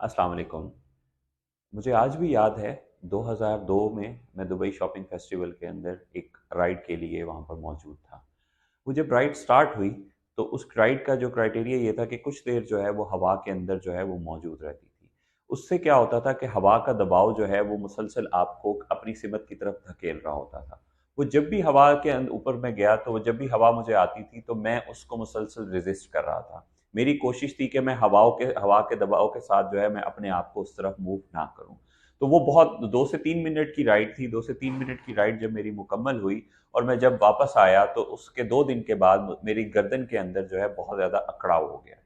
अस्सलाम वालेकुम। मुझे आज भी याद है 2002 में मैं दुबई शॉपिंग फेस्टिवल के अंदर एक राइड के लिए वहाँ पर मौजूद था। वो जब राइड स्टार्ट हुई तो उस राइड का जो क्राइटेरिया ये था कि कुछ देर जो है वो हवा के अंदर जो है वो मौजूद रहती थी। उससे क्या होता था कि हवा का दबाव जो है वो मुसलसल आपको अपनी सिमत की तरफ धकेल रहा होता था। वो जब भी हवा के ऊपर मैं गया तो वो जब भी हवा मुझे आती थी तो मैं उसको मुसलसल रेजिस्ट कर रहा था। मेरी कोशिश थी कि मैं हवा के दबाव के साथ जो है मैं अपने आप को उस तरफ मूव ना करूं। तो वो बहुत 2 से 3 मिनट की राइड थी। 2 से 3 मिनट की राइड जब मेरी मुकम्मल हुई और मैं जब वापस आया तो उसके 2 दिन के बाद मेरी गर्दन के अंदर जो है बहुत ज़्यादा अकड़ाव हो गया।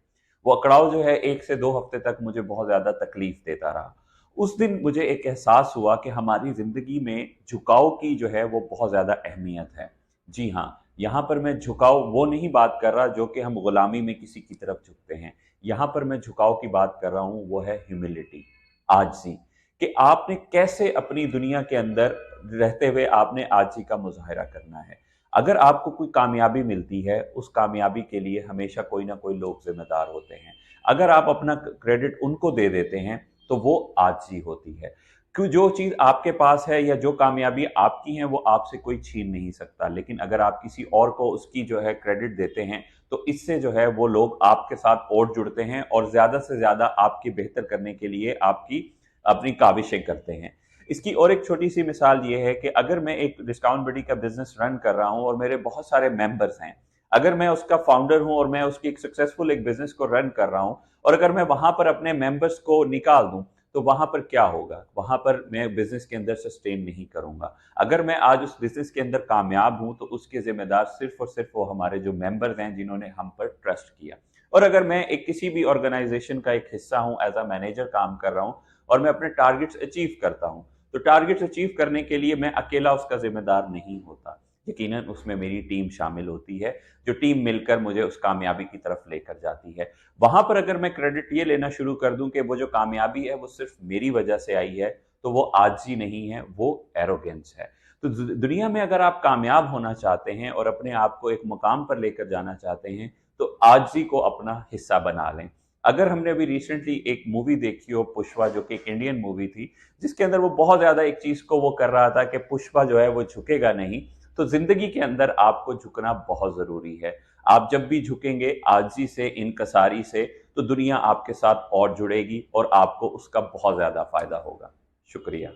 वो अकड़ाव जो है 1 से 2 हफ्ते तक मुझे बहुत ज़्यादा तकलीफ देता रहा। उस दिन मुझे एक एहसास हुआ कि हमारी ज़िंदगी में झुकाव की जो है वो बहुत ज़्यादा अहमियत है। जी हाँ, यहाँ पर मैं झुकाव वो नहीं बात कर रहा जो कि हम गुलामी में किसी की तरफ झुकते हैं। यहाँ पर मैं झुकाव की बात कर रहा हूँ, वो है ह्यूमिलिटी, आजिज़ी, कि आपने कैसे अपनी दुनिया के अंदर रहते हुए आपने आजिज़ी का मुज़ाहिरा करना है। अगर आपको कोई कामयाबी मिलती है, उस कामयाबी के लिए हमेशा कोई ना कोई लोग ज़िम्मेदार होते हैं। अगर आप अपना क्रेडिट उनको दे देते हैं, तो वो आजिज़ी होती है। क्यों जो चीज़ आपके पास है या जो कामयाबी आपकी है वो आपसे कोई छीन नहीं सकता, लेकिन अगर आप किसी और को उसकी जो है क्रेडिट देते हैं तो इससे जो है वो लोग आपके साथ और जुड़ते हैं और ज़्यादा से ज़्यादा आपकी बेहतर करने के लिए आपकी अपनी काविशें करते हैं। इसकी और एक छोटी सी मिसाल ये है कि अगर मैं एक डिस्काउंट बडी का बिजनेस रन कर रहा हूँ और मेरे बहुत सारे मेंबर्स हैं, अगर मैं उसका फाउंडर हूँ और मैं उसकी एक सक्सेसफुल एक बिजनेस को रन कर रहा हूँ और अगर मैं वहां पर अपने मेंबर्स को निकाल दूं तो वहां पर क्या होगा? वहां पर मैं बिजनेस के अंदर सस्टेन नहीं करूंगा। अगर मैं आज उस बिजनेस के अंदर कामयाब हूं तो उसके जिम्मेदार सिर्फ और सिर्फ वो हमारे जो मेंबर्स हैं जिन्होंने हम पर ट्रस्ट किया। और अगर मैं एक किसी भी ऑर्गेनाइजेशन का एक हिस्सा हूं, एज अ मैनेजर काम कर रहा हूं और मैं अपने टारगेट्स अचीव करता हूं, तो टारगेट्स अचीव करने के लिए मैं अकेला उसका जिम्मेदार नहीं होता। यकीनन उसमें मेरी टीम शामिल होती है, जो टीम मिलकर मुझे उस कामयाबी की तरफ लेकर जाती है। वहां पर अगर मैं क्रेडिट ये लेना शुरू कर दूं कि वो जो कामयाबी है वो सिर्फ मेरी वजह से आई है, तो वो आजिज़ी नहीं है, वो एरोगेंस है। तो दुनिया में अगर आप कामयाब होना चाहते हैं और अपने आप को एक मुकाम पर लेकर जाना चाहते हैं, तो आजिज़ी को अपना हिस्सा बना लें। अगर हमने अभी रिसेंटली एक मूवी देखी हो, पुष्पा, जो कि एक इंडियन मूवी थी, जिसके अंदर वो बहुत ज्यादा एक चीज को वो कर रहा था कि पुष्पा जो है वो झुकेगा नहीं। तो जिंदगी के अंदर आपको झुकना बहुत जरूरी है। आप जब भी झुकेंगे आजी से, इनकसारी से, तो दुनिया आपके साथ और जुड़ेगी और आपको उसका बहुत ज्यादा फायदा होगा। शुक्रिया।